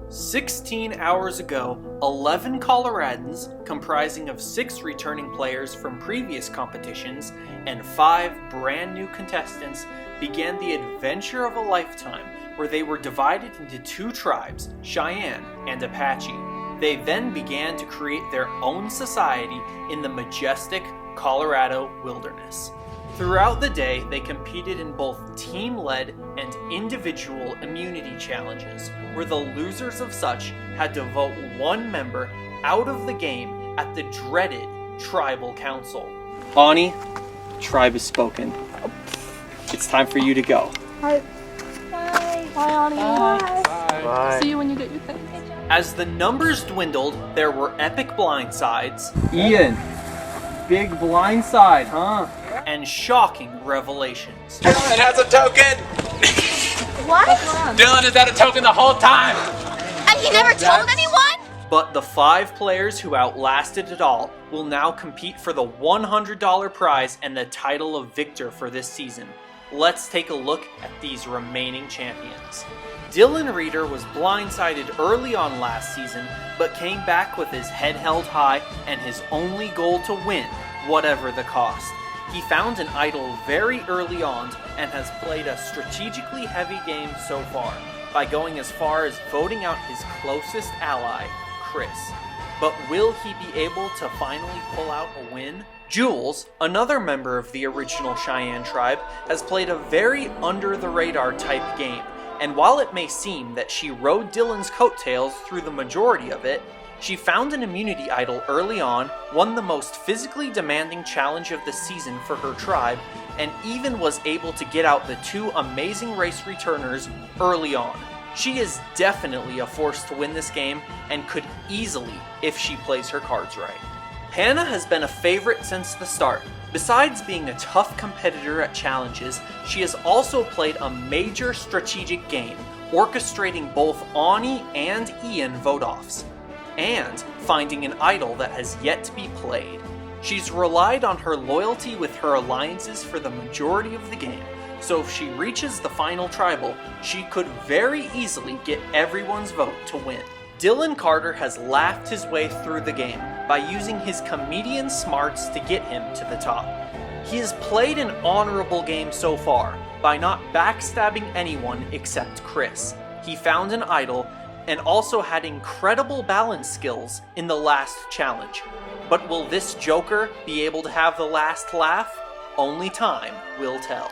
16 hours ago, 11 Coloradans, comprising of 6 returning players from previous competitions and 5 brand new contestants, began the adventure of a lifetime where they were divided into 2 tribes, Cheyenne and Apache. They then began to create their own society in the majestic Colorado wilderness. Throughout the day, they competed in both team-led and individual immunity challenges, where the losers of such had to vote one member out of the game at the dreaded Tribal Council. Ani, tribe has spoken. It's time for you to go. Bye. Bye. Bye, Ani. Bye. Bye. See you when you get your thing. As the numbers dwindled, there were epic blindsides. Ian, big blindside, huh? And shocking revelations. Dylan has a token! What? Dylan has had a token the whole time! And he never told anyone? But the 5 players who outlasted it all will now compete for the $100 prize and the title of victor for this season. Let's take a look at these remaining champions. Dylan Reeder was blindsided early on last season, but came back with his head held high and his only goal to win, whatever the cost. He found an idol very early on and has played a strategically heavy game so far, by going as far as voting out his closest ally, Chris. But will he be able to finally pull out a win? Jules, another member of the original Cheyenne tribe, has played a very under-the-radar type game, and while it may seem that she rode Dylan's coattails through the majority of it, she found an immunity idol early on, won the most physically demanding challenge of the season for her tribe, and even was able to get out the 2 amazing race returners early on. She is definitely a force to win this game, and could easily if she plays her cards right. Hannah has been a favorite since the start. Besides being a tough competitor at challenges, she has also played a major strategic game, orchestrating both Ani and Ian vote-offs, and finding an idol that has yet to be played. She's relied on her loyalty with her alliances for the majority of the game, so if she reaches the final tribal, she could very easily get everyone's vote to win. Dylan Carter has laughed his way through the game by using his comedian smarts to get him to the top. He has played an honorable game so far by not backstabbing anyone except Chris. He found an idol and also had incredible balance skills in the last challenge. But will this Joker be able to have the last laugh? Only time will tell.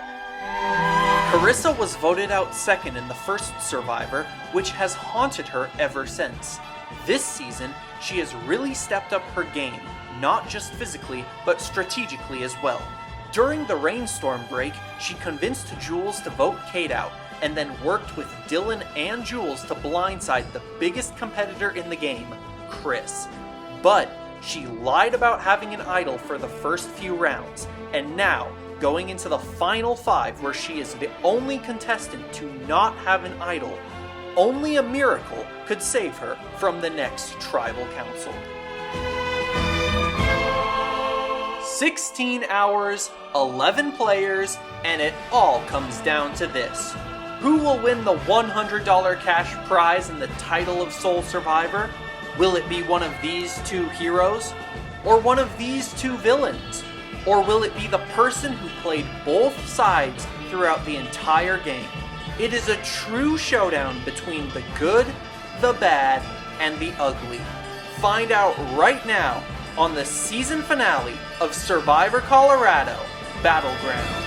Carissa was voted out second in the first Survivor, which has haunted her ever since. This season, she has really stepped up her game, not just physically, but strategically as well. During the rainstorm break, she convinced Jules to vote Kate out, and then worked with Dylan and Jules to blindside the biggest competitor in the game, Chris. But she lied about having an idol for the first few rounds, and now, going into the final 5 where she is the only contestant to not have an idol, only a miracle could save her from the next Tribal Council. 16 hours, 11 players, and it all comes down to this. Who will win the $100 cash prize and the title of sole survivor? Will it be one of these 2 heroes? Or one of these 2 villains? Or will it be the person who played both sides throughout the entire game? It is a true showdown between the good, the bad, and the ugly. Find out right now on the season finale of Survivor Colorado Battlegrounds.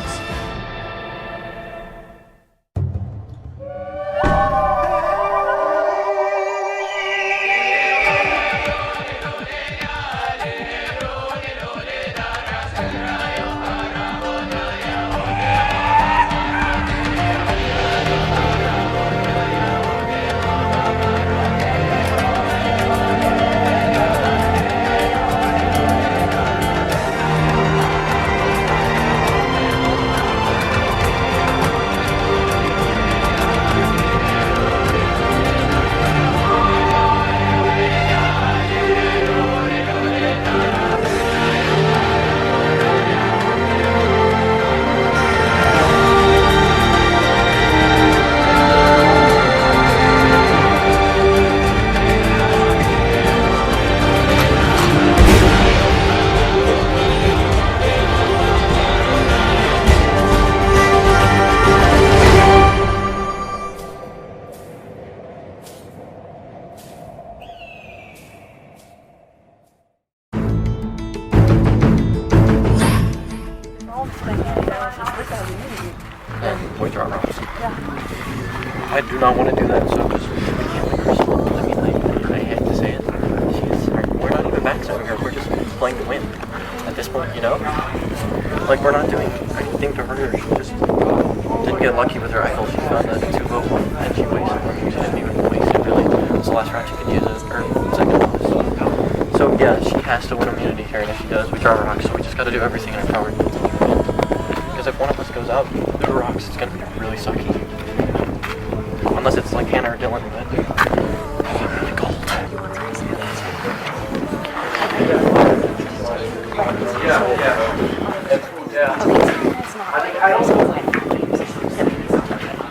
we throw rocks. Yeah. I do not want to do that, so just we can't win her soul. I mean, I hate to say it. We're not even backstabbing her. We're just playing to win. At this point, you know? Like, we're not doing anything to hurt her. She just didn't get lucky with her rifle. She found a 2-vote one, and she wasted one. She didn't even waste it, really. It's the last round she could use it, or second last. So, yeah, she has to win immunity here, and if she does, we draw rocks. So we just gotta do everything in our power to win. Because if one of us goes out through rocks, it's gonna be really sucky. Unless it's like Hannah or Dylan, but really cold.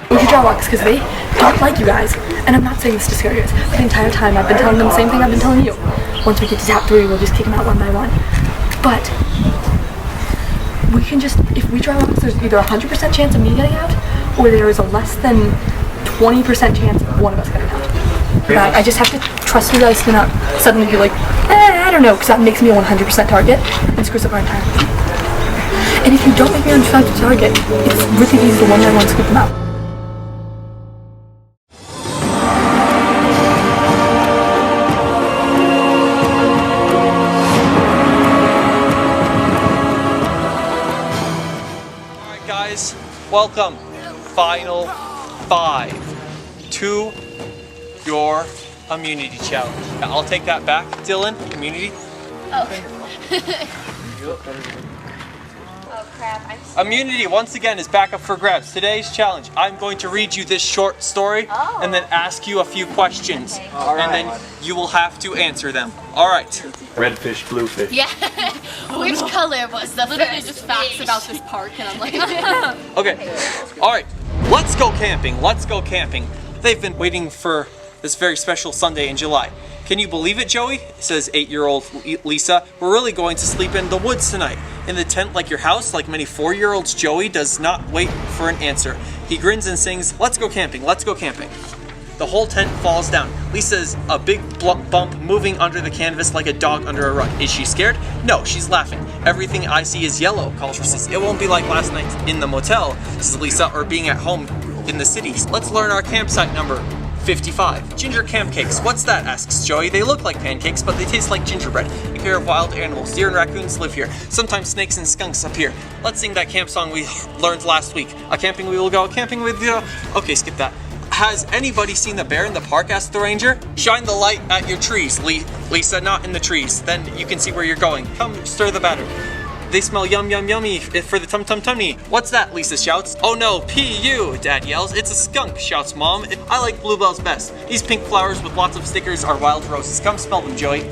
We should draw rocks because they don't like you guys. And I'm not saying this to scare you guys. The entire time I've been telling them the same thing I've been telling you. Once we get to tap 3, we'll just kick them out one by one. But we can just, if we draw rocks, there's either a 100% chance of me getting out, or there is a less than 20% chance of one of us getting out. But I just have to trust you guys to not suddenly be like, I don't know, because that makes me a 100% target and screws up our entire team. And if you don't make me a 100% target, it's really easy to 1-by-1 scoop them out. Alright guys, welcome. Final 5 to your immunity challenge. I'll take that back. Dylan, immunity. Oh. Oh crap, I'm so Immunity, once again, is back up for grabs. Today's challenge, I'm going to read you this short story and then ask you a few questions. Okay. And then you will have to answer them. Alright. Red fish, blue fish. Yeah. Which color was the Literally first just facts fish? about this park, and I'm like, Okay. Alright. Let's go camping. Let's go camping. They've been waiting for this very special Sunday in July. Can you believe it, Joey? Says 8-year-old Lisa. We're really going to sleep in the woods tonight. In the tent like your house, like many 4-year-olds, Joey does not wait for an answer. He grins and sings, let's go camping, let's go camping. The whole tent falls down. Lisa's a big bump moving under the canvas like a dog under a rug. Is she scared? No, she's laughing. Everything I see is yellow, Culture says. It won't be like last night in the motel, says Lisa, or being at home in the cities. Let's learn our campsite number. 55. Ginger camp cakes. What's that? Asks Joey. They look like pancakes, but they taste like gingerbread. A pair of wild animals. Deer and raccoons live here. Sometimes snakes and skunks appear. Let's sing that camp song we learned last week. A camping we will go, a camping with you. Okay, skip that. Has anybody seen the bear in the park? Asked the ranger. Shine the light at your trees, Lisa, not in the trees. Then you can see where you're going. Come, stir the batter. They smell yum yum yummy for the tum tum tummy. What's that? Lisa shouts. Oh no, P.U. Dad yells. It's a skunk, shouts Mom. I like bluebells best. These pink flowers with lots of stickers are wild roses. Come smell them, Joey.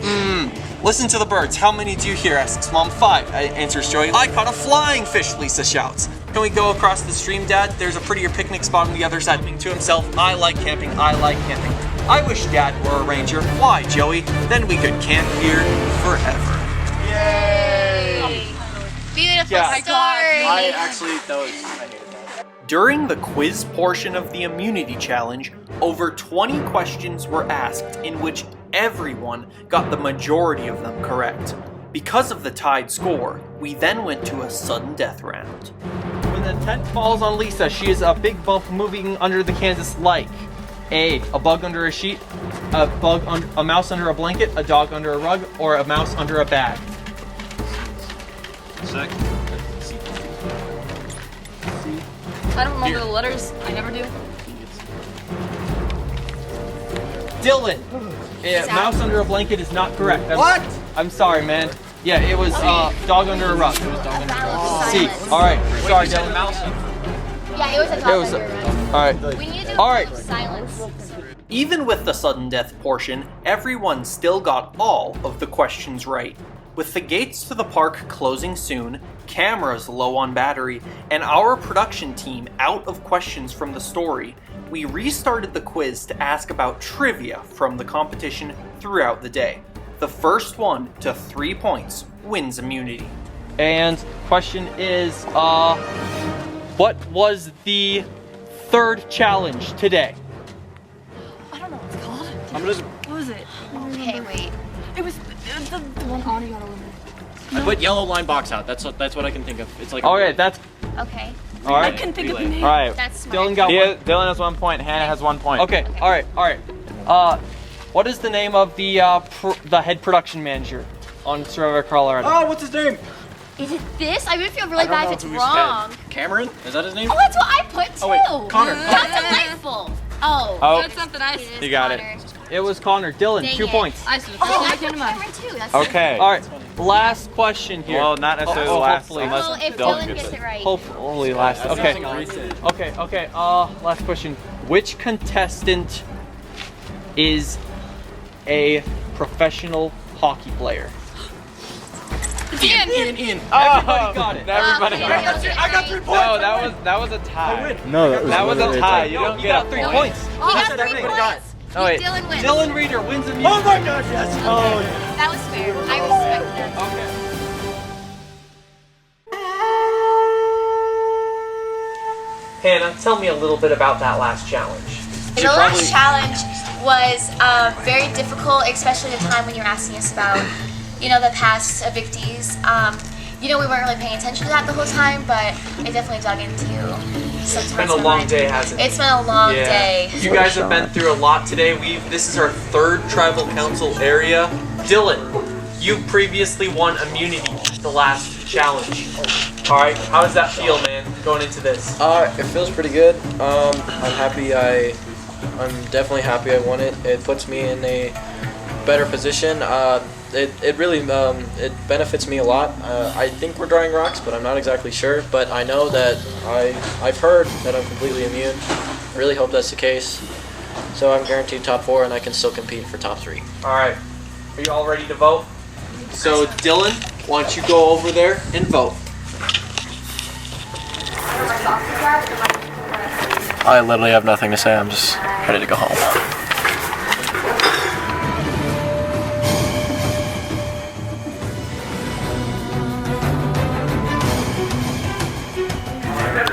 Listen to the birds. How many do you hear? Asks Mom. 5, answers Joey. I caught a flying fish, Lisa shouts. Can we go across the stream, Dad? There's a prettier picnic spot on the other side. To himself, I like camping, I like camping. I wish Dad were a ranger. Why, Joey? Then we could camp here forever. Beautiful Yeah. story. I hated that. During the quiz portion of the immunity challenge, over 20 questions were asked in which everyone got the majority of them correct. Because of the tied score, we then went to a sudden death round. When the tent falls on Lisa, she is a big bump moving under the canvas like A bug under a sheet, a mouse under a blanket, a dog under a rug, or a mouse under a bag. Second. I don't remember the letters. I never do. Dylan, mouse under a blanket is not correct. What? I'm sorry, man. Yeah, it was dog under a rug. It was dog under a rug. C. All right. Sorry, Dylan. Yeah, it was a dog under a rug. All right. We need to do All right. silence. Even with the sudden death portion, everyone still got all of the questions right. With the gates to the park closing soon, cameras low on battery, and our production team out of questions from the story, we restarted the quiz to ask about trivia from the competition throughout the day. The first one to 3 points wins immunity. And question is, what was the third challenge today? I don't know what it's called. I'm just. What was it? Okay, wait. It was the one Audie got eliminated. I put yellow line box out. That's what I can think of. It's like. Okay, that's Okay. All right. I couldn't think of the name. All right. That's smart. Dylan got one. Dylan has 1 point. Hannah has 1 point. Okay, all right. What is the name of the head production manager on Survivor Colorado? Oh, what's his name? Is it this? I would feel really bad if it's wrong. Cameron? Is that his name? Oh, that's what I put too. Oh, wait, Connor. That's delightful. Oh. Oh, That's something I said. you got it. It was Connor. Dylan, Dang 2 it. points. I said Oh, I put Cameron too. That's Okay. All right, last question here. Well, not necessarily the last. hopefully. Unless Well, if Dylan Dylan gets gets it right. Hopefully last. Okay. Okay. Last question. Which contestant is a professional hockey player? Ian. Everybody got it. Everybody Okay, got it. I got 3 points. No, that was a tie. No, That was a tie. You don't You get got a 3 point. points. He got 3 points. Oh, wait. Dylan wins. Dylan Reeder wins the music. Oh my gosh, yes! Oh, That was fair. I respect that. Okay. Hannah, tell me a little bit about that last challenge. The last challenge was very difficult, especially the time when you were asking us about, the past evictees. We weren't really paying attention to that the whole time, but it definitely dug into some It's been a long day, hasn't it? It's been a long day. You guys have been through a lot today. This is our 3rd tribal council area. Dylan, you previously won immunity the last challenge. All right, how does that feel, man, going into this? It feels pretty good. I'm happy. I'm definitely happy I won it. It puts me in a better position. It really it benefits me a lot. I think we're drawing rocks, but I'm not exactly sure. But I know that I've heard that I'm completely immune. I really hope that's the case. So I'm guaranteed top 4, and I can still compete for top 3. All right, are you all ready to vote? So Dylan, why don't you go over there and vote? I literally have nothing to say. I'm just ready to go home.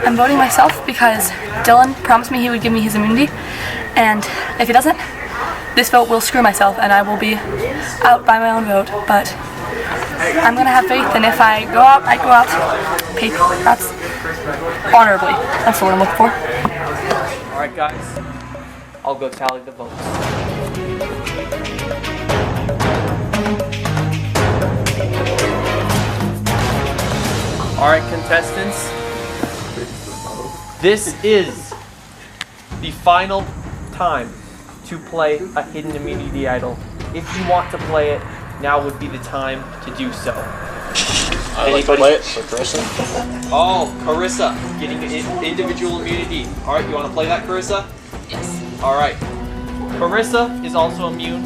I'm voting myself because Dylan promised me he would give me his immunity, and if he doesn't, this vote will screw myself and I will be out by my own vote. But I'm gonna have faith, and if I go out, I go out. That's honorably. That's the word I'm looking for. All right, guys, I'll go tally the votes. All right, contestants, this is the final time to play a hidden immunity idol. If you want to play it, now would be the time to do so. Anybody play it for Carissa? Oh, Carissa, getting individual immunity. All right, you want to play that, Carissa? Yes. All right. Carissa is also immune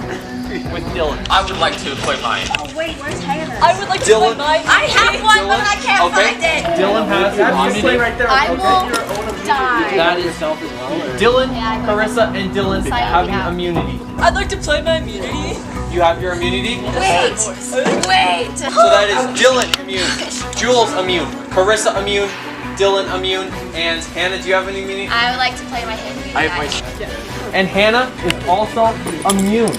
with Dylan. I would like to play mine. Oh wait, where's Hannah? I would like to Dylan. play mine. I have one, but I can't Okay. find it. Dylan has immunity. I will die. That is Dylan, Carissa, and Dylan having immunity. I'd like to play my immunity. You have your immunity? Wait. So that is Dylan immune, Jules immune, Carissa immune, Dylan immune, and Hannah, do you have any immunity? I would like to play my hidden. I have my. And Hannah is also immune.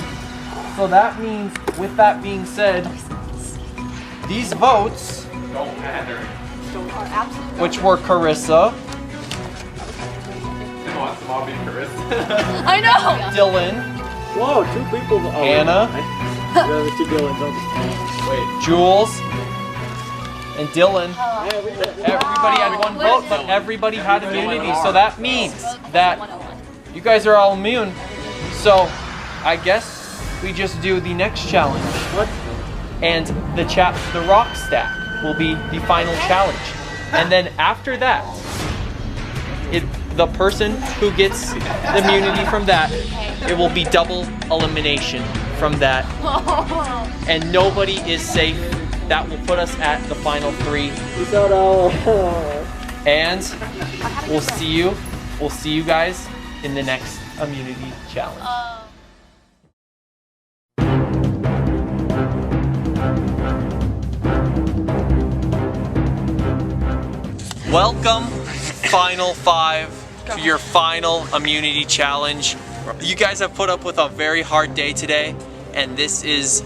So that means, with that being said, these votes, Don't matter. which were Carissa, I know. Dylan, Whoa, 2 people. Oh, Hannah, the 2 Dylans. Jules, and Dylan. Everybody had 1 vote, but everybody had immunity. So that means that you guys are all immune. So I guess we just do the next challenge. And the rock stack will be the final challenge. And then after that, the person who gets the immunity from that, it will be double elimination from that. And nobody is safe. That will put us at the final 3. And we'll see you guys in the next immunity challenge. Welcome, Final 5, to your final immunity challenge. You guys have put up with a very hard day today, and this is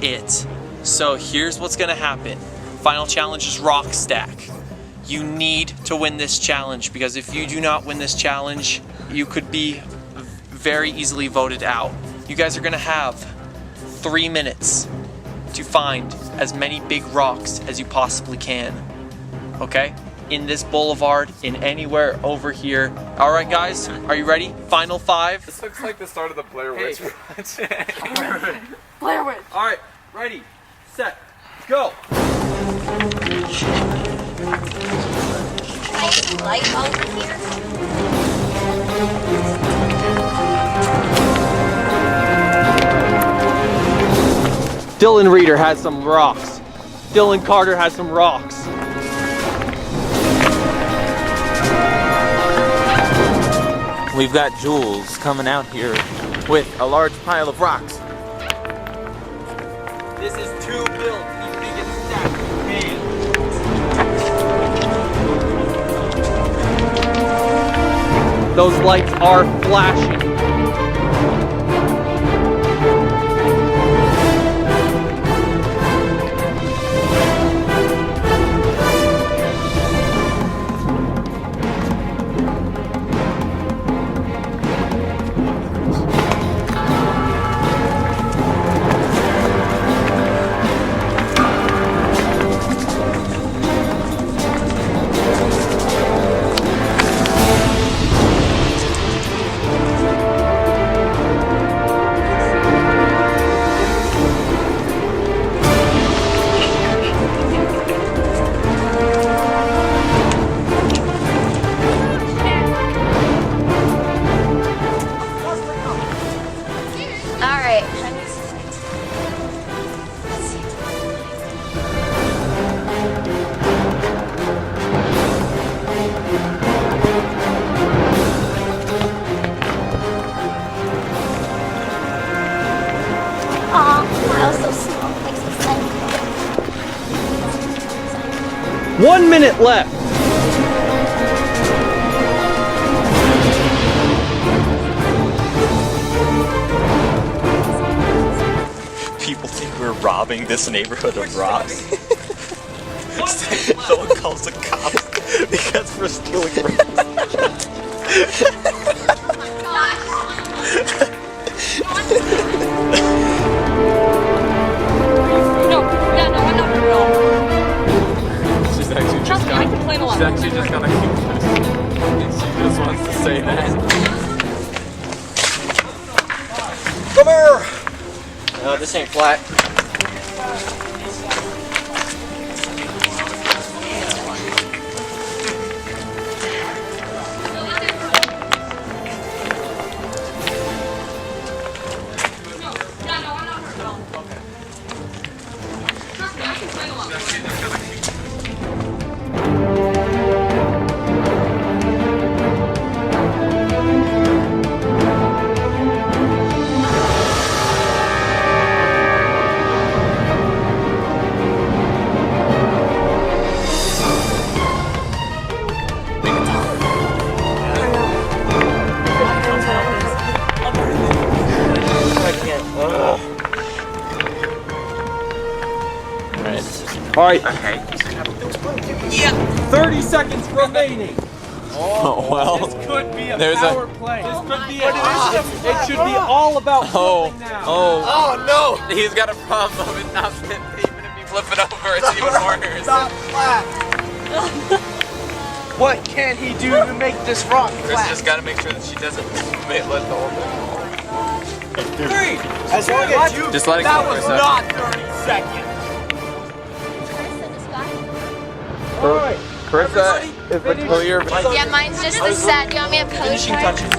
it. So here's what's gonna happen. Final challenge is rock stack. You need to win this challenge, because if you do not win this challenge, you could be very easily voted out. You guys are gonna have 3 minutes to find as many big rocks as you possibly can. Okay? In this boulevard, in anywhere over here. All right, guys, are you ready? Final 5. This looks like the start of the Blair Witch Project. Blair Witch. All right, ready, set, go. Can I get some light over here? Dylan Reeder has some rocks. Dylan Carter has some rocks. We've got Jules coming out here with a large pile of rocks. This is 2 builds. These are gonna get stacked with hands. Those lights are flashing. That was so small. Makes me sad. 1 minute left. People think we're robbing this neighborhood of rocks. Someone calls the cops because we're stealing rocks. She's actually just I complain a lot. She's actually just gonna keep this. She just wants to say that. Come here! No, this ain't flat. All right, Okay. 30 seconds remaining. Oh, well. Could be a There's power play. This could be it should be all about flipping now. Oh no! He's got a problem of it not flipping. Even if you flip it over, it's even worse. What can he do to make this rock Chris flat? just gotta make sure that she doesn't let the whole thing fall. 3. As long as you. Just let it that go for a was second. not 30 seconds. Carissa, is the clear? Yeah, mine's just the set. Do you want me to color Finishing chart? touches.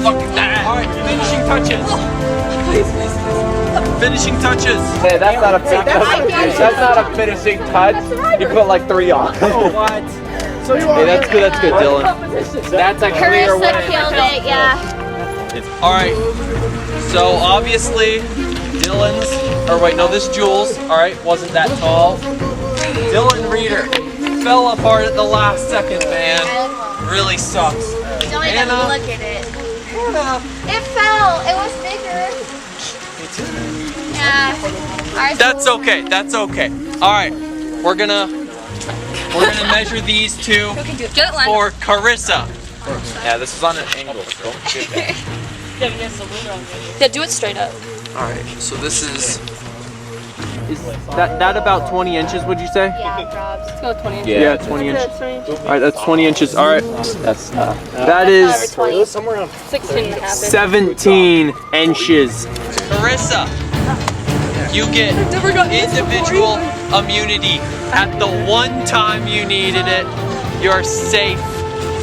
All right, finishing touches. Finishing touches. Hey, that's not a finishing touch. You put like 3 on. What? So you Hey, that's good. That's good, Dylan. That's a clear Carissa win. killed it, yeah. All right. So obviously, Dylan's. Or wait, no, this Jules. All right, wasn't that tall. Dylan Reeder fell apart at the last second, man. Really sucks. Don't even Anna. look at it. It fell. It was bigger. Yeah. All right, That's so okay. That's okay. All right, we're gonna We're gonna measure these two Who can do it? Get it, Len. for Carissa. Yeah, this is on an angle. Yeah, do it straight up. Alright, so this is that about 20 inches, would you say? Let's go 20 inches. Yeah, 20 inches. Alright, that's 20 inches. Alright. That is 16 and a half. 17 inches. Carissa, you get individual immunity at the one time you needed it. You're safe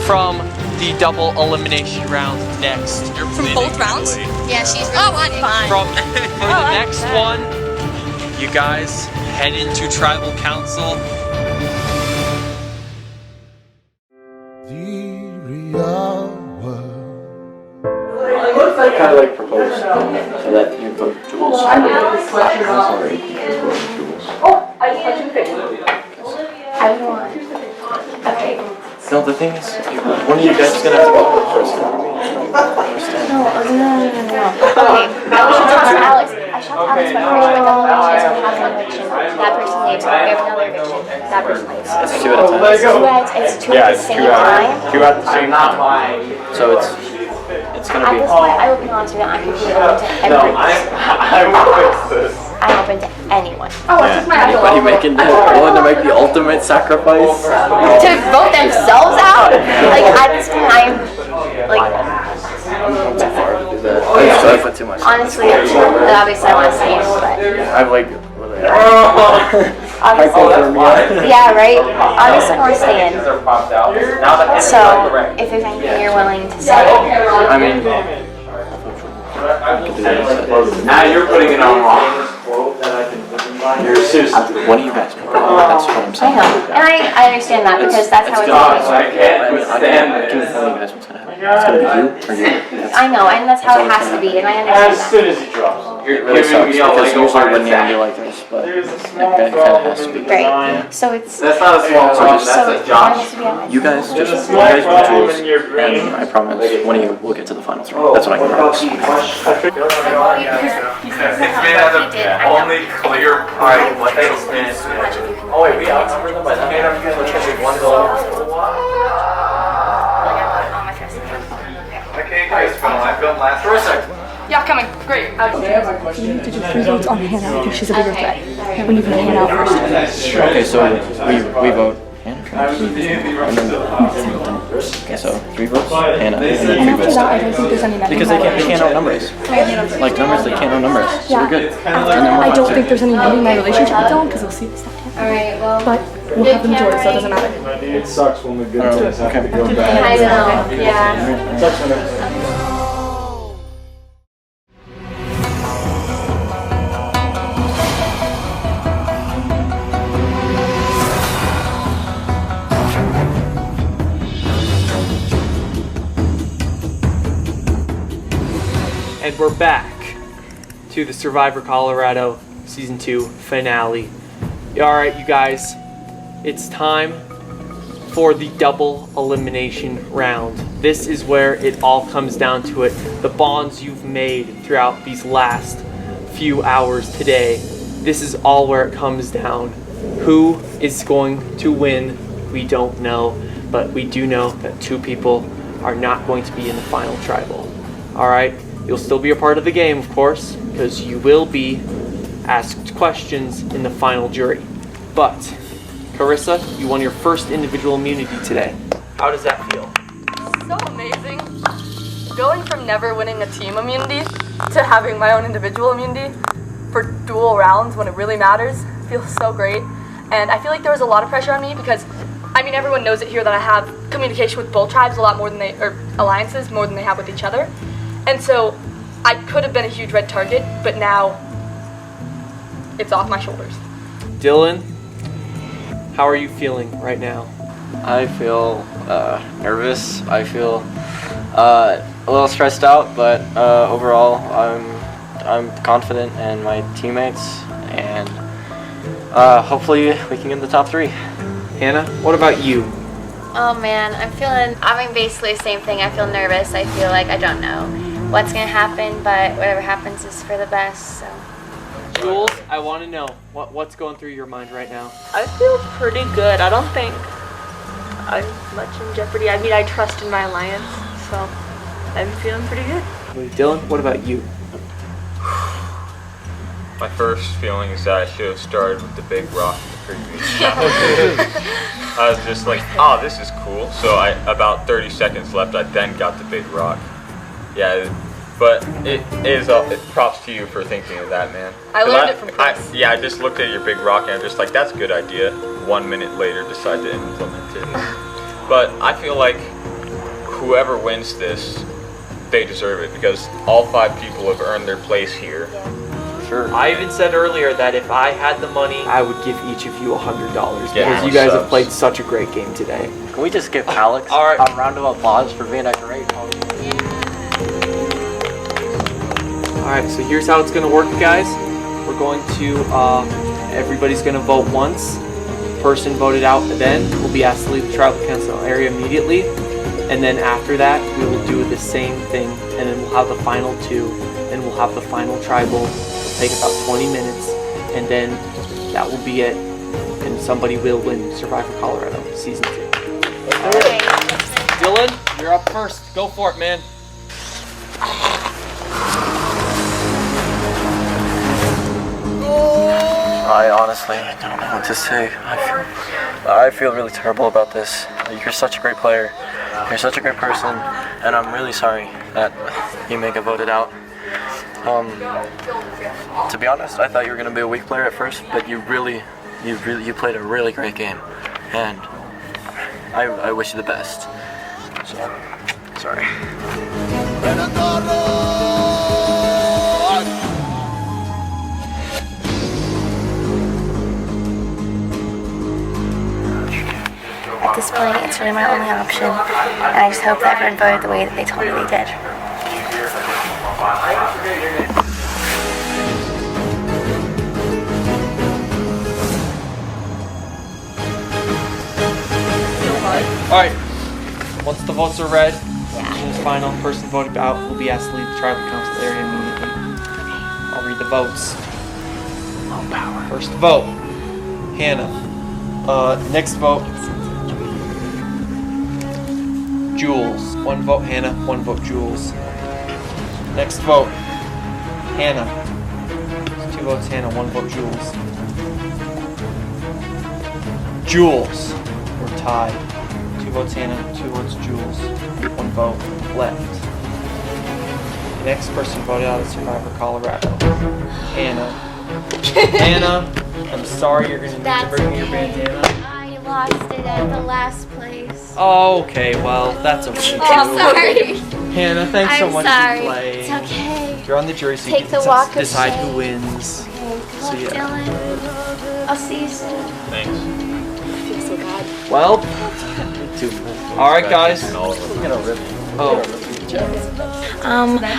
from the double elimination round next. From both rounds? Yeah, she's really fine. For the next one, you guys head into tribal council. I kind of like propose so that you vote Jules. I want. Okay. No, the thing is, one of you guys is gonna have to go first. No. Okay. I should talk to Alex. I should talk to Alex about double elections. We have one election. That person leaves. We have another eviction. That person leaves. It's 2 at a time. It's two at the same time. 2 at the same time. So it's gonna At be. this point, I will be honest with you. I'm completely open to everyone. I'm open to anyone. Anybody willing to make the ultimate sacrifice? To vote themselves out? Like, at this point, I'm like. Too far to do that. I put too much. Honestly, obviously I want to say it, but I'm like. obviously, yeah, right. Obviously, I want to stay in. So, if there's anything you're willing to say, I mean, Now you're putting it on wrong. one of you guys. That's what I'm I saying. know, and I understand that because that's how it's going. I can't stand I can tell you guys what's gonna happen. It's gonna be you or you. I know, and that's how it has to be, and I understand that. as he drops. You're It really giving sucks me a because Lego usually heart when you attack. do like this, but it There's a small kind of has to be. Right. So it's. That's not a small problem, So that's a it Josh. has to be on You guys There's a just small problem rules, in your brain. and I promise one of you will get to the final three. That's what I can promise. It's made out of only clear pipe. What they stand. Oh wait, we outnumber them by that. Okay, guys, I filmed last for a second. Yeah, coming. Great. You need to do 3 votes on Hannah because she's a bigger threat. When you put Hannah out first. Okay, so we vote Hannah. Okay, so 3 votes Hannah, and then 3 And after votes that, I Ty. don't think there's any Because they can't outnumber us. Like numbers, they can't outnumber us. So Yeah. we're good. After that, I don't think there's any ending my relationship with Dylan because we'll see this stuff. Alright, well. But we'll have the majority, so it doesn't matter. It sucks when the good things have to go I bad. know, yeah. It sucks when it's- And we're back to the Survivor Colorado Season 2 finale. Alright, you guys, it's time for the double elimination round. This is where it all comes down to it. The bonds you've made throughout these last few hours today. This is all where it comes down. Who is going to win? We don't know, but we do know that 2 people are not going to be in the final tribal. Alright? You'll still be a part of the game, of course, because you will be asked questions in the final jury. But, Carissa, you won your first individual immunity today. How does that feel? So amazing. Going from never winning a team immunity to having my own individual immunity for dual rounds when it really matters feels so great. And I feel like there was a lot of pressure on me because, I mean, everyone knows it here that I have communication with both tribes a lot more than or alliances more than they have with each other. And so I could have been a huge red target, but now it's off my shoulders. Dylan, how are you feeling right now? I feel nervous. I feel a little stressed out, but overall, I'm confident in my teammates, and hopefully we can get in the top 3. Hannah, what about you? Oh man, I mean basically the same thing. I feel nervous. I feel like I don't know what's gonna happen, but whatever happens is for the best, so. Jules, I want to know what's going through your mind right now. I feel pretty good. I don't think I'm much in jeopardy. I mean, I trust in my alliance, so I'm feeling pretty good. Dylan, what about you? My first feeling is that I should have started with the big rock in the previous shot. I was just like, oh, this is cool. So about 30 seconds left, I then got the big rock. Yeah, but it is props to you for thinking of that, man. I learned it from Chris. I just looked at your big rock and I'm just like, that's a good idea. 1 minute later, decide to implement it. But I feel like whoever wins this, they deserve it because all 5 people have earned their place here. Sure. I even said earlier that if I had the money, I would give each of you $100 because you guys have played such a great game today. Can we just give Alex a round of applause for being a great host? Alright, so here's how it's going to work, guys. We're going to, everybody's going to vote once. Person voted out then will be asked to leave the tribal council area immediately. And then after that, we will do the same thing. And then we'll have the final 2. And we'll have the final tribal. It'll take about 20 minutes. And then that will be it. And somebody will win Survivor Colorado Season 2. Okay. Dylan, you're up first. Go for it, man. I honestly don't know what to say. I feel really terrible about this. You're such a great player. You're such a great person, and I'm really sorry that you may get voted out. To be honest, I thought you were going to be a weak player at first, but you played a really great game, and I wish you the best. So, sorry. At this point, it's really my only option, and I just hope that everyone voted the way that they told me they did. Alright, once the votes are read, it's final. Person voted out will be asked to leave the tribal council area immediately. I'll read the votes. First vote, Hannah. Next vote, Jules. 1 vote Hannah, 1 vote Jules. Next vote, Hannah. 2 votes Hannah, 1 vote Jules. Jules. We're tied. 2 votes Hannah, 2 votes Jules. 1 vote left. Next person voted out of Survivor Colorado. Hannah. Hannah, I'm sorry you're going to need to bring me your bandana. I lost it at the last place. Oh, okay, well, that's okay too. I'm sorry. Hannah, thanks so much sorry. for playing. It's okay. You're on the jury, so Take you the can walk of decide shame. who wins. Okay, good So, luck, yeah. Dylan. I'll see you soon. Thanks. Well, alright guys. Oh.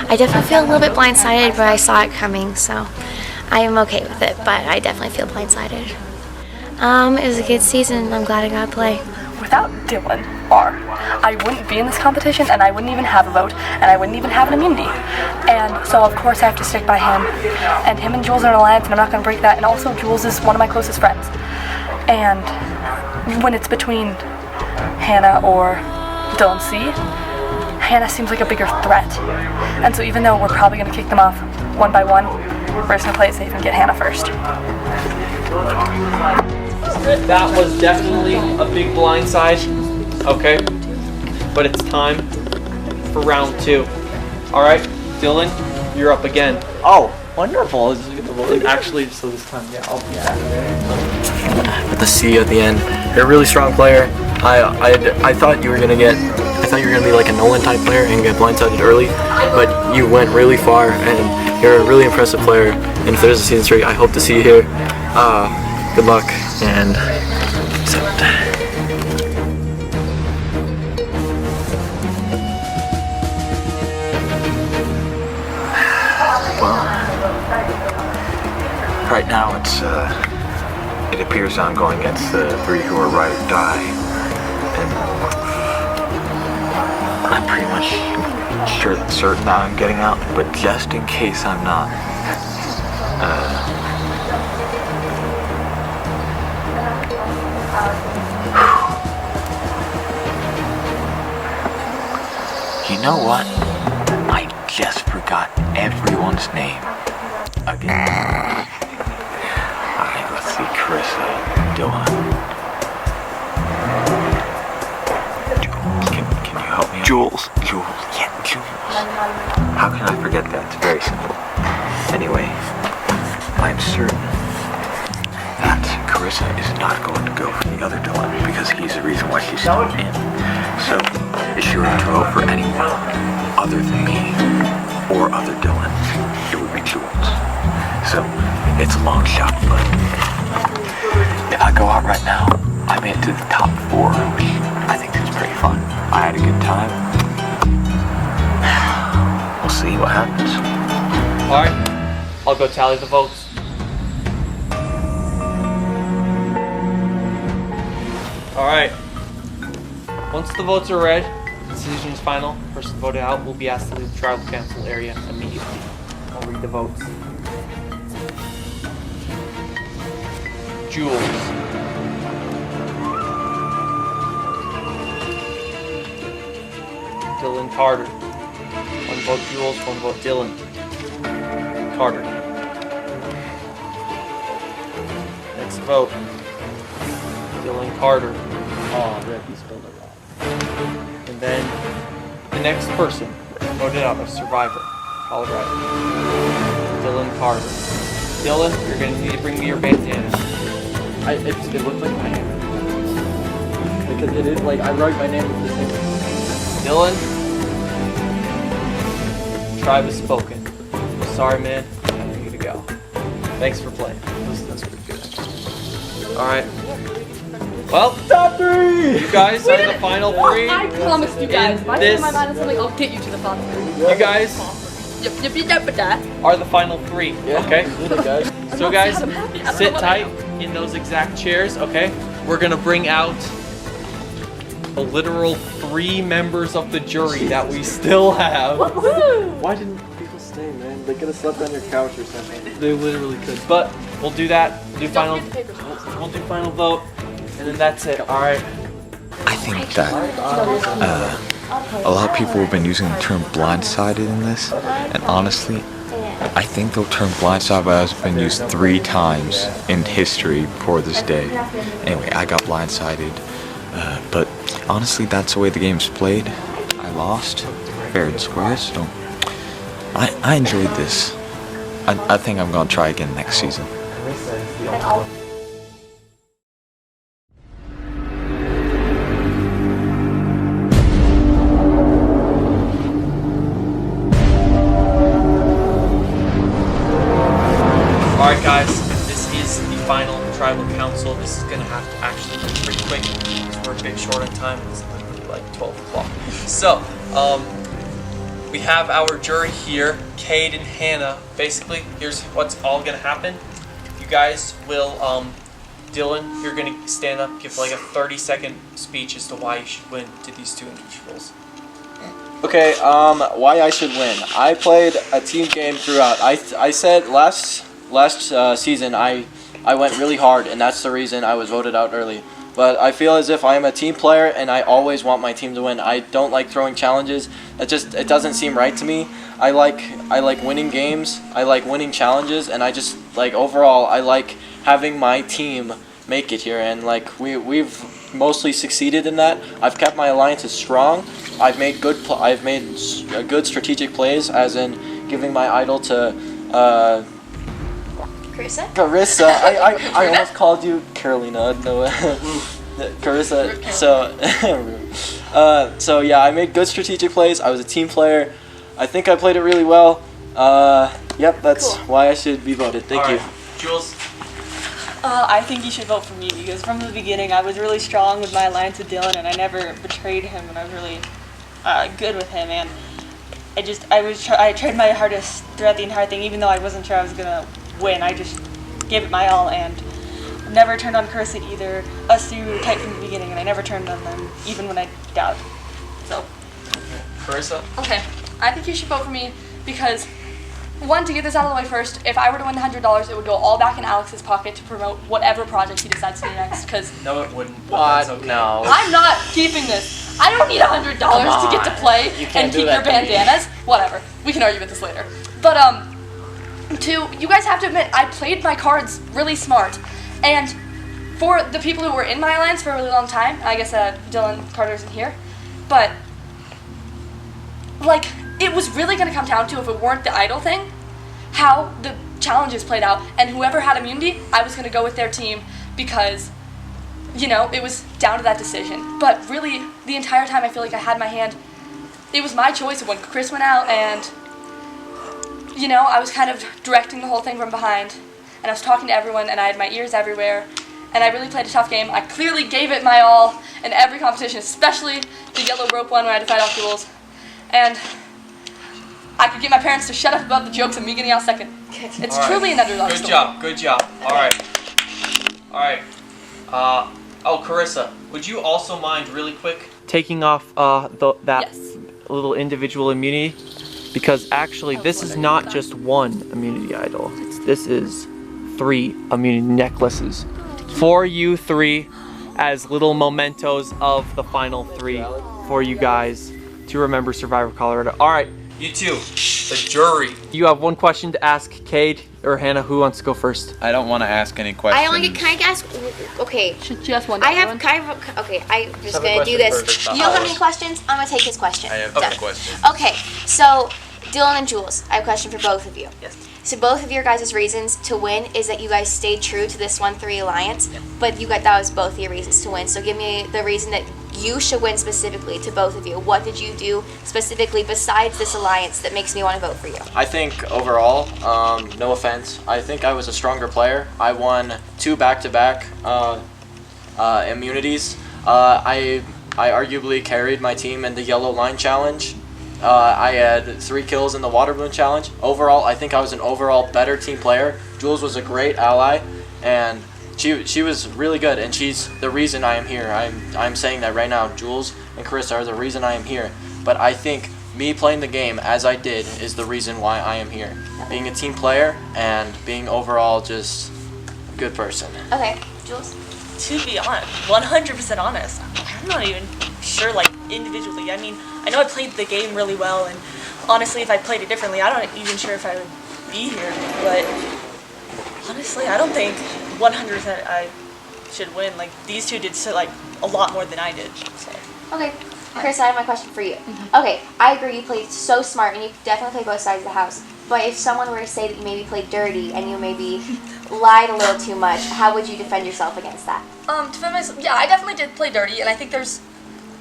I definitely feel a little bit blindsided, but I saw it coming, so I am okay with it, but I definitely feel blindsided. It was a good season. I'm glad I got to play. Without Dylan, I wouldn't be in this competition, and I wouldn't even have a vote, and I wouldn't even have an immunity. And so, of course, I have to stick by him. And him and Jules are an alliance, and I'm not going to break that. And also, Jules is one of my closest friends. And when it's between Hannah or Dylan C, Hannah seems like a bigger threat. And so even though we're probably going to kick them off 1 by 1, we're just going to play it safe and get Hannah first. That was definitely a big blindside. Okay. But it's time for round 2. Alright, Dylan, you're up again. Oh, wonderful. Actually, so this time, yeah, I'll be back. With the C at the end. You're a really strong player. I thought you were gonna be like a Nolan type player and get blindsided early, but you went really far and you're a really impressive player. And if there's a season 3, I hope to see you here. Good luck and accept. Well, right now it appears I'm going against the 3 who are ride or die, and I'm pretty much certain that I'm getting out, but just in case I'm not, know what? I just forgot everyone's name again. Alright, let's see. Carissa, Dylan. Can you help me? Jules. Yeah, Jules. How can I forget that? It's very simple. Anyway, I'm certain that Carissa is not going to go for the other Dylan because he's the reason why she's still in. So, if she were to vote for anyone other than me or other Dylan, it would be Jules. So, it's a long shot, but if I go out right now, I made it to the top 4, which I think is pretty fun. I had a good time. We'll see what happens. Alright, I'll go tally the votes. Alright, once the votes are read, the decision is final. Person voted out will be asked to leave the tribal council area immediately. I'll read the votes. Jules. Dylan Carter. 1 vote Jules, 1 vote Dylan Carter. Next vote. Dylan Carter. Oh, Rick, you spelled it wrong. And then the next person voted out, a survivor, Colorado. Dylan Carter. Dylan, you're going to need to bring me your bandana. It looked like my name. Because it is like I wrote my name with the same. Dylan, tribe has spoken. Sorry, man. I need you to go. Thanks for playing. That's pretty good. Alright. Well, Top 3! you guys are the final 3. I promised you guys. If I this- say my mind on something, I'll get you to the final 3. You guys are the final 3, okay? guys. So guys, I'm happy. I don't sit know what tight in those exact chairs, okay? We're gonna bring out the literal 3 members of the jury that we still have. Why didn't people stay, man? They could have slept on your couch or something. They literally could. But we'll do that. We'll do final vote, and then that's it. All right. I think that a lot of people have been using the term blindsided in this, and honestly, I think the term blindsided has been used 3 times in history before this day. Anyway, I got blindsided, but honestly, that's the way the game's played. I lost, fair and square, so I enjoyed this. I think I'm gonna try again next season. Alright guys, this is the final tribal council. This is gonna have to actually be pretty quick because we're a bit short on time. It's literally like 12 o'clock. So, we have our jury here, Cade and Hannah. Basically, here's what's all gonna happen. You guys will, Dylan, you're gonna stand up, give like a 30-second speech as to why you should win to these 2 individuals. Okay, why I should win. I played a team game throughout. I said last season I went really hard, and that's the reason I was voted out early. But I feel as if I am a team player, and I always want my team to win. I don't like throwing challenges. It doesn't seem right to me. I like winning games. I like winning challenges, and I just like overall I like having my team make it here, and like we've mostly succeeded in that. I've kept my alliances strong. I've made good strategic plays, as in giving my idol to Carissa. I almost called you Carolina. No, Carissa. So yeah, I made good strategic plays. I was a team player. I think I played it really well. Yep, that's why I should be voted. Thank you. Jules? I think you should vote for me because from the beginning I was really strong with my alliance with Dylan and I never betrayed him and I was really good with him and I tried my hardest throughout the entire thing even though I wasn't sure I was gonna win. I just gave it my all and never turned on Carissa either. Us 2 were tight from the beginning and I never turned on them even when I doubt. So. Carissa? Okay, I think you should vote for me because, one, to get this out of the way first, if I were to win the $100, it would go all back in Alex's pocket to promote whatever project he decides to do next. Cause no, it wouldn't. What? Okay. No. I'm not keeping this. I don't need $100 to get to play You can't and do keep that your to me. bandanas. Whatever. We can argue about this later. But you guys have to admit, I played my cards really smart, and for the people who were in my alliance for a really long time, I guess Dylan Carter isn't here, but like it was really gonna come down to, if it weren't the idol thing, how the challenges played out, and whoever had immunity, I was gonna go with their team because, you know, it was down to that decision. But really, the entire time I feel like I had my hand. It was my choice when Chris went out, and you know, I was kind of directing the whole thing from behind, and I was talking to everyone, and I had my ears everywhere, and I really played a tough game. I clearly gave it my all in every competition, especially the yellow rope one where I had to fight off duels, and I could get my parents to shut up about the jokes of me getting out second. It's truly an underdog story. Good job. All right. Oh, Carissa, would you also mind really quick taking off that little individual immunity? Because actually, this is not just one immunity idol. This is 3 immunity necklaces for you 3 as little mementos of the final 3 for you guys to remember Survivor Colorado. All right, you two, the jury. You have one question to ask Cade or Hannah. Who wants to go first? I don't want to ask any questions. I only get, can I ask, okay. Should you ask one? I have kind of, okay, I'm just going to do this. You don't have any questions? I'm going to take his question. I have Done. no questions. Okay, so Dylan and Jules, I have a question for both of you. Yes. So both of your guys' reasons to win is that you guys stayed true to this 1-3 alliance, but that was both your reasons to win. So give me the reason that you should win specifically to both of you. What did you do specifically besides this alliance that makes me want to vote for you? I think overall, no offense, I think I was a stronger player. I won 2 back-to-back immunities. I arguably carried my team in the yellow line challenge. I had 3 kills in the water balloon challenge. Overall, I think I was an overall better team player. Jules was a great ally, and she was really good, and she's the reason I am here. I'm saying that right now. Jules and Carissa are the reason I am here. But I think me playing the game as I did is the reason why I am here. Being a team player and being overall just a good person. Okay, Jules? To be honest, 100% honest, I'm not even sure, like, individually. I mean, I know I played the game really well, and honestly, if I played it differently, I'm not even sure if I would be here. But honestly, I don't think 100% I should win. Like, these two did so, like, a lot more than I did. So. Okay, Chris, I have my question for you. Okay, I agree you played so smart, and you definitely played both sides of the house. But if someone were to say that you maybe played dirty and you maybe lied a little too much, how would you defend yourself against that? Defend myself, yeah, I definitely did play dirty, and I think there's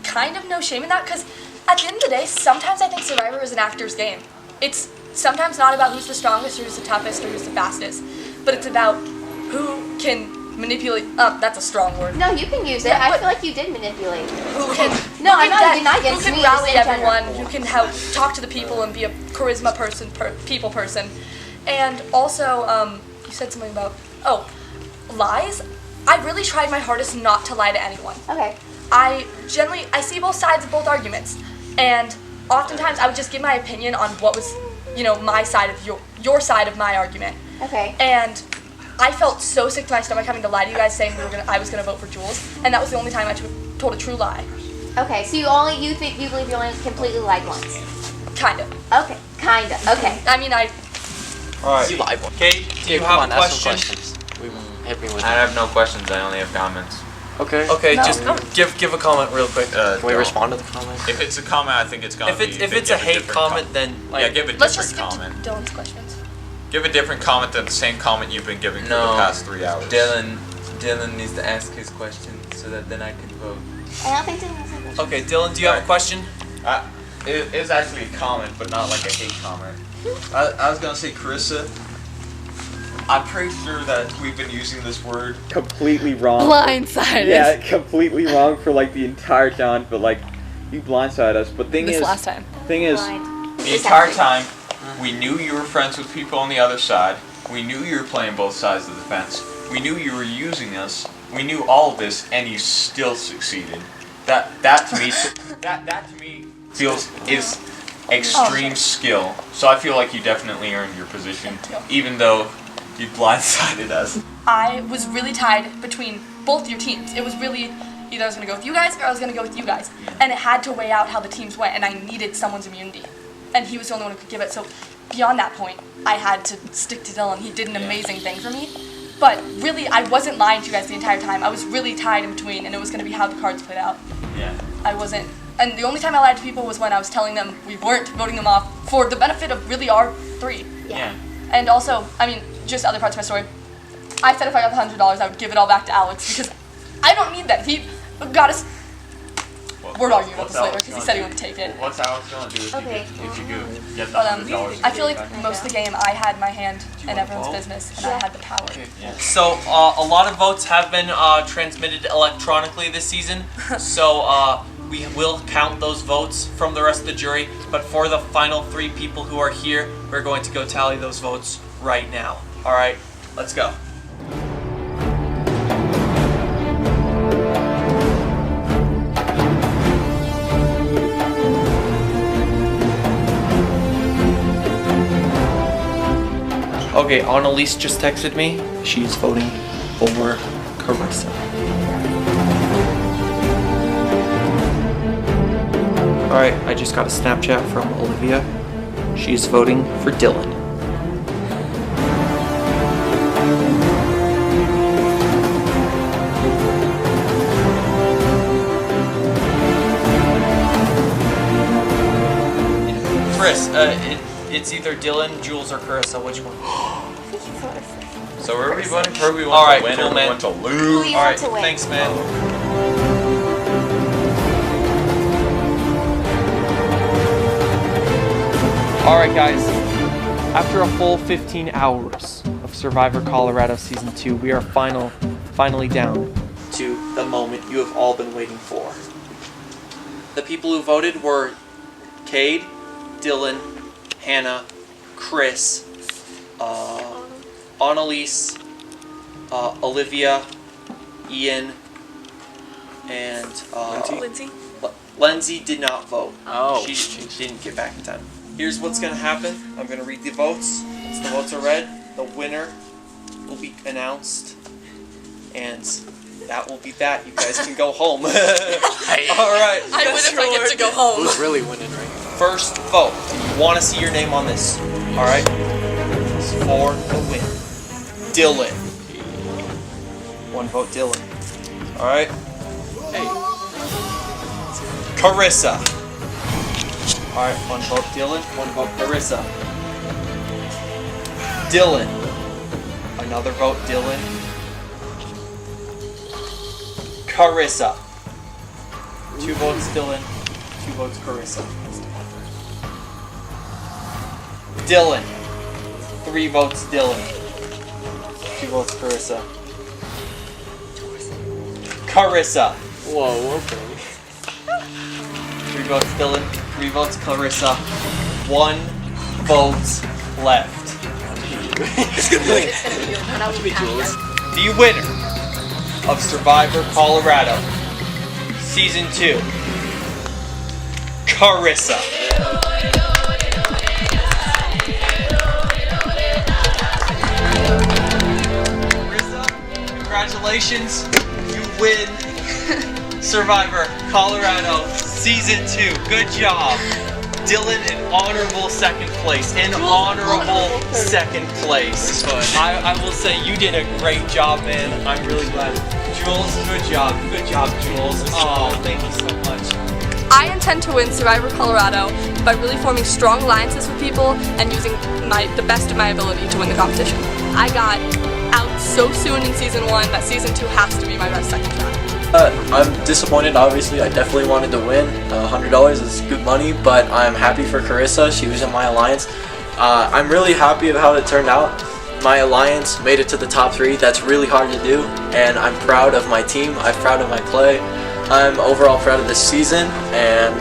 kind of no shame in that, because at the end of the day, sometimes I think Survivor is an actor's game. It's sometimes not about who's the strongest or who's the toughest or who's the fastest, but it's about who can manipulate. That's a strong word. No, you can use it. I feel like you did manipulate. Who can? No, I'm not denying Who can rally everyone? Who can help talk to the people and be a charisma person, people person, and also you said something about lies. I really tried my hardest not to lie to anyone. Okay. I see both sides of both arguments, and oftentimes I would just give my opinion on what was, my side of your side of my argument. Okay. And I felt so sick to my stomach having to lie to you guys saying I was gonna vote for Jules, and that was the only time I told a true lie. Okay, so you believe you only completely lied once? Kind of. Okay, kind of. Okay. I mean, All right. You lied once. Kate, do you have a question? Hit me with I have no questions. I only have comments. Okay. Okay, just give a comment real quick. Can we respond to the comment? If it's a comment, I think it's gonna be. If it's a hate comment, then yeah, give a let's different just skip comment. to Dylan's questions. Give a different comment than the same comment you've been giving for the past 3 hours. Dylan needs to ask his question so that then I can vote. I don't think Dylan has a question. Okay, Dylan, do you have a question? It's actually a comment, but not like a hate comment. I was gonna say, Carissa, I'm pretty sure that we've been using this word completely wrong. Blindsided. Yeah, completely wrong for like the entire challenge, but like you blindsided us. But thing is, last time. Thing is, the entire time we knew you were friends with people on the other side. We knew you were playing both sides of the fence. We knew you were using us. We knew all of this, and you still succeeded. That to me feels is extreme skill. So I feel like you definitely earned your position, even though you blindsided us. I was really tied between both your teams. It was really Either I was going to go with you guys or I was going to go with you guys. And it had to weigh out how the teams went, and I needed someone's immunity. And he was the only one who could give it. So beyond that point, I had to stick to Dylan. He did an amazing thing for me. But really, I wasn't lying to you guys the entire time. I was really tied in between, and it was going to be how the cards played out. Yeah. I wasn't. And the only time I lied to people was when I was telling them we weren't voting them off for the benefit of really our three. Yeah. And also, I mean, just other parts of my story. I said if I got the $100, I would give it all back to Alex because I don't need that. He got us. We're arguing about this later because he said he wouldn't take it. What's Alex gonna do if you go get the But $100? I feel like most of the game I had my hand in everyone's business and I had the power. So a lot of votes have been transmitted electronically this season. So we will count those votes from the rest of the jury. But for the final 3 people who are here, we're going to go tally those votes right now. All right, let's go. Okay, Annalise just texted me. She's voting for Carissa. Alright, I just got a Snapchat from Olivia. She's voting for Dylan. Chris, it's either Dylan, Jules, or Carissa. Which one? So are we voting for who we want Alright, to win cool, or we man. want to lose? Who you Alright, want to win? thanks, man. Alright, guys. After a full 15 hours of Survivor Colorado Season 2, we are finally down to the moment you have all been waiting for. The people who voted were Cade, Dylan, Hannah, Chris, Annalise, Olivia, Ian, and Lindsay? Lindsay did not vote. Oh. She didn't get back in time. Here's what's gonna happen. I'm gonna read the votes. Once the votes are read, the winner will be announced, and that will be that. You guys can go home. All right. I win if I get to go home. Who's really winning right now? First vote. You want to see your name on this? All right. It's for the win. Dylan. 1 vote, Dylan. All right. Hey. Carissa. All right. 1 vote, Dylan. 1 vote, Carissa. Dylan. Another vote, Dylan. Carissa. 2 votes, Dylan. 2 votes, Carissa. Dylan. 3 votes, Dylan. 2 votes, Carissa. Carissa. Whoa, okay. 3 votes, Dylan. 3 votes, Carissa. 1 vote left. It's gonna be Jules. The winner of Survivor Colorado Season 2, Carissa. Carissa, congratulations. You win Survivor Colorado Season 2. Good job. Dylan, an honorable second place. An honorable second place. I will say you did a great job, man. I'm really glad. Jules, good job. Good job, Jules. Oh, thank you so much. I intend to win Survivor Colorado by really forming strong alliances with people and using the best of my ability to win the competition. I got out so soon in Season 1 that Season 2 has to be my best second shot. I'm disappointed, obviously. I definitely wanted to win. $100 is good money, but I'm happy for Carissa. She was in my alliance. I'm really happy of how it turned out. My alliance made it to the top 3. That's really hard to do, and I'm proud of my team. I'm proud of my play. I'm overall proud of this season, and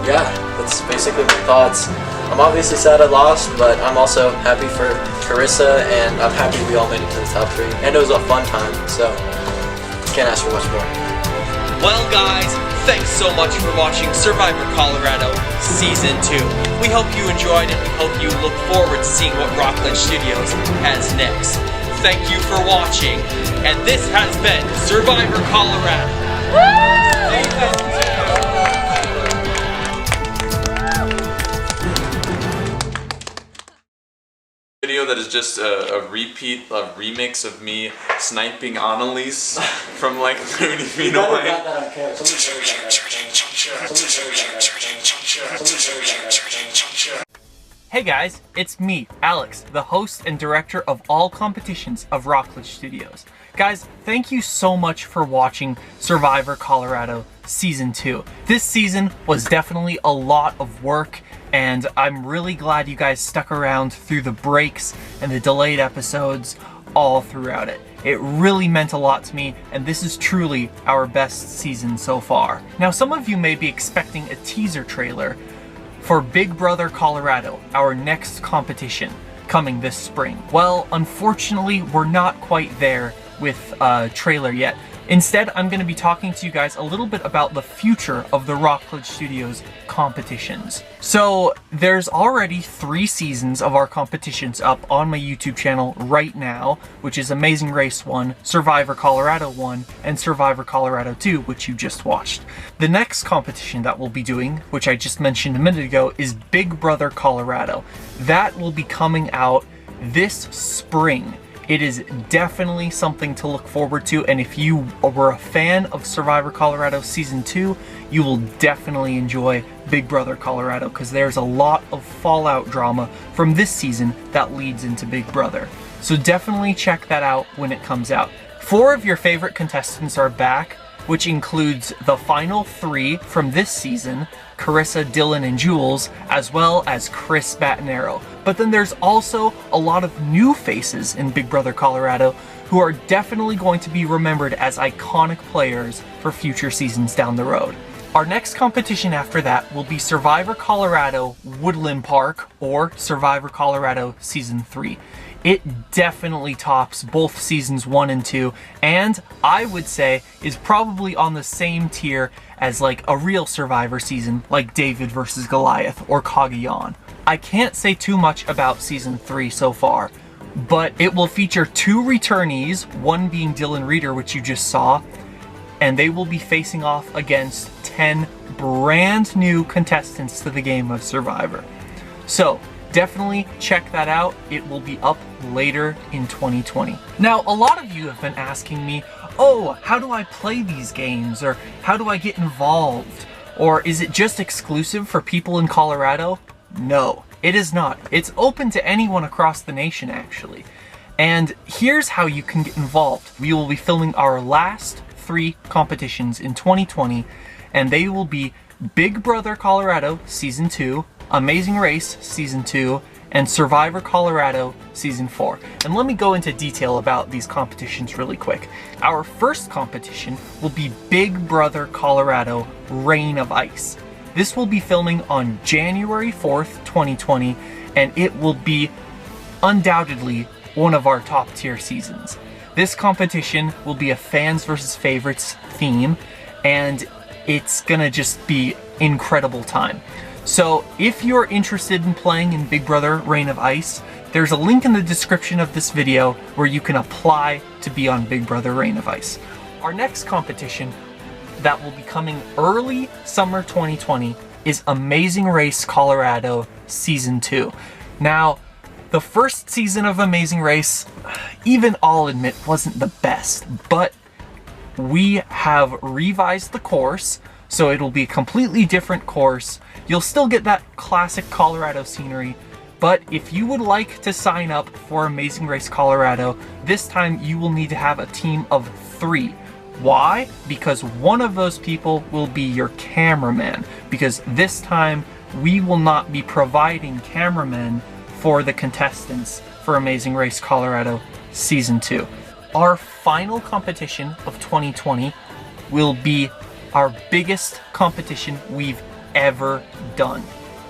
yeah, that's basically my thoughts. I'm obviously sad I lost, but I'm also happy for Carissa, and I'm happy we all made it to the top 3. And it was a fun time, so can't ask for much more. Well, guys, thanks so much for watching Survivor Colorado Season 2. We hope you enjoyed and we hope you look forward to seeing what Rockledge Studios has next. thank you for watching, and this has been Survivor Colorado. Video that is just a remix of me sniping Annalise from like 30 feet away. Hey guys, it's me, Alex, the host and director of all competitions of Rockledge Studios. Guys, thank you so much for watching Survivor Colorado Season 2. This season was definitely a lot of work, and I'm really glad you guys stuck around through the breaks and the delayed episodes all throughout it. It really meant a lot to me, and this is truly our best season so far. Now, some of you may be expecting a teaser trailer for Big Brother Colorado, our next competition, coming this spring. Well, unfortunately, we're not quite there with a trailer yet. Instead, I'm going to be talking to you guys a little bit about the future of the Rockledge Studios competitions. So, there's already 3 seasons of our competitions up on my YouTube channel right now, which is Amazing Race 1, Survivor Colorado 1, and Survivor Colorado 2, which you just watched. The next competition that we'll be doing, which I just mentioned a minute ago, is Big Brother Colorado. That will be coming out this spring. It is definitely something to look forward to, and if you were a fan of Survivor Colorado Season 2, you will definitely enjoy Big Brother Colorado, because there's a lot of fallout drama from this season that leads into Big Brother. So definitely check that out when it comes out. 4 of your favorite contestants are back, which includes the final 3 from this season, Carissa, Dylan, and Jules, as well as Chris Batanero. But then there's also a lot of new faces in Big Brother Colorado who are definitely going to be remembered as iconic players for future seasons down the road. Our next competition after that will be Survivor Colorado Woodland Park, or Survivor Colorado Season 3. It definitely tops both seasons 1 and 2, and I would say is probably on the same tier as like a real Survivor season like David vs. Goliath or Cagayan. I can't say too much about season 3 so far, but it will feature 2 returnees, one being Dylan Reeder, which you just saw, and they will be facing off against 10 brand new contestants to the game of Survivor. So definitely check that out. It will be up later in 2020. Now, a lot of you have been asking me, oh, how do I play these games? Or how do I get involved? Or is it just exclusive for people in Colorado? No, it is not. It's open to anyone across the nation, actually. And here's how you can get involved. We will be filming our last 3 competitions in 2020, and they will be Big Brother Colorado Season 2, Amazing Race Season 2, and Survivor Colorado Season 4. And let me go into detail about these competitions really quick. Our first competition will be Big Brother Colorado Reign of Ice. This will be filming on January 4th, 2020, and it will be undoubtedly one of our top tier seasons. This competition will be a fans versus favorites theme, and it's gonna just be incredible time. So if you're interested in playing in Big Brother Reign of Ice, there's a link in the description of this video where you can apply to be on Big Brother Reign of Ice. Our next competition that will be coming early summer 2020 is Amazing Race Colorado Season 2. Now, the first season of Amazing Race, even I'll admit, wasn't the best, but we have revised the course, so it'll be a completely different course. You'll still get that classic Colorado scenery, but if you would like to sign up for Amazing Race Colorado, this time you will need to have a team of 3. Why? Because one of those people will be your cameraman, because this time we will not be providing cameramen for the contestants for Amazing Race Colorado Season 2. Our final competition of 2020 will be our biggest competition we've ever done.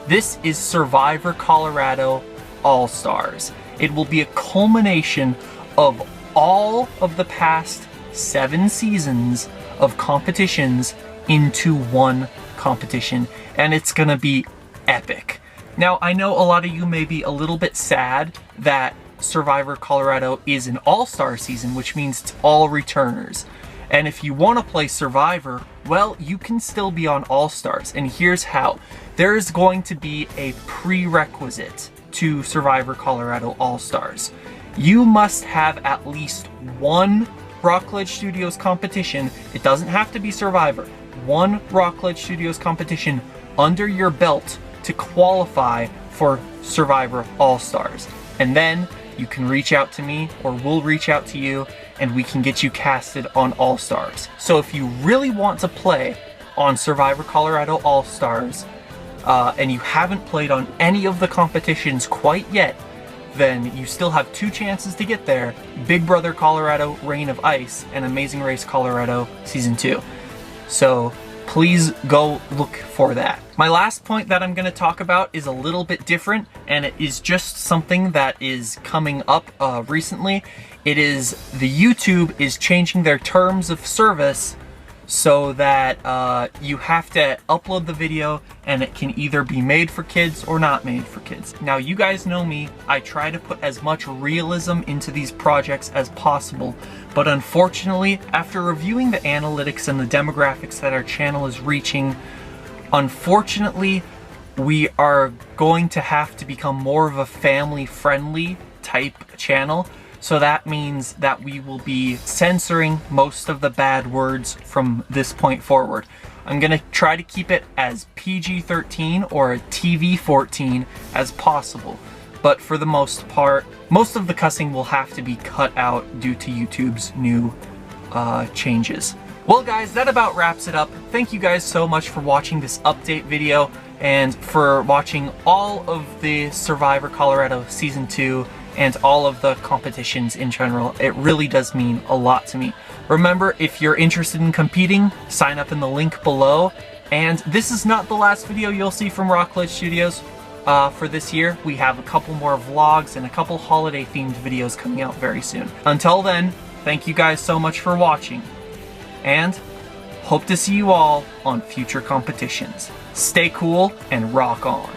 This is Survivor Colorado All-Stars. It will be a culmination of all of the past 7 seasons of competitions into one competition, and it's gonna be epic. Now, I know a lot of you may be a little bit sad that Survivor Colorado is an all-star season, which means it's all returners. And if you want to play Survivor, well, you can still be on All-Stars. And here's how. There's going to be a prerequisite to Survivor Colorado All-Stars. You must have at least one Rockledge Studios competition. It doesn't have to be Survivor. One Rockledge Studios competition under your belt to qualify for Survivor All-Stars. And then you can reach out to me, or we'll reach out to you, and we can get you casted on All-Stars. So if you really want to play on Survivor Colorado All-Stars, and you haven't played on any of the competitions quite yet, then you still have 2 chances to get there: Big Brother Colorado Reign of Ice and Amazing Race Colorado Season 2. So please go look for that. My last point that I'm going to talk about is a little bit different, and it is just something that is coming up recently. It is the YouTube is changing their terms of service so that you have to upload the video and it can either be made for kids or not made for kids. Now, you guys know me, I try to put as much realism into these projects as possible, but unfortunately, after reviewing the analytics and the demographics that our channel is reaching, unfortunately, we are going to have to become more of a family-friendly type channel. So that means that we will be censoring most of the bad words from this point forward. I'm gonna try to keep it as PG-13 or a TV-14 as possible. But for the most part, most of the cussing will have to be cut out due to YouTube's new changes. Well guys, that about wraps it up. Thank you guys so much for watching this update video and for watching all of the Survivor Colorado Season 2 and all of the competitions in general. It really does mean a lot to me. Remember, if you're interested in competing, sign up in the link below. And this is not the last video you'll see from Rockledge Studios for this year. We have a couple more vlogs and a couple holiday-themed videos coming out very soon. Until then, thank you guys so much for watching, and hope to see you all on future competitions. Stay cool and rock on.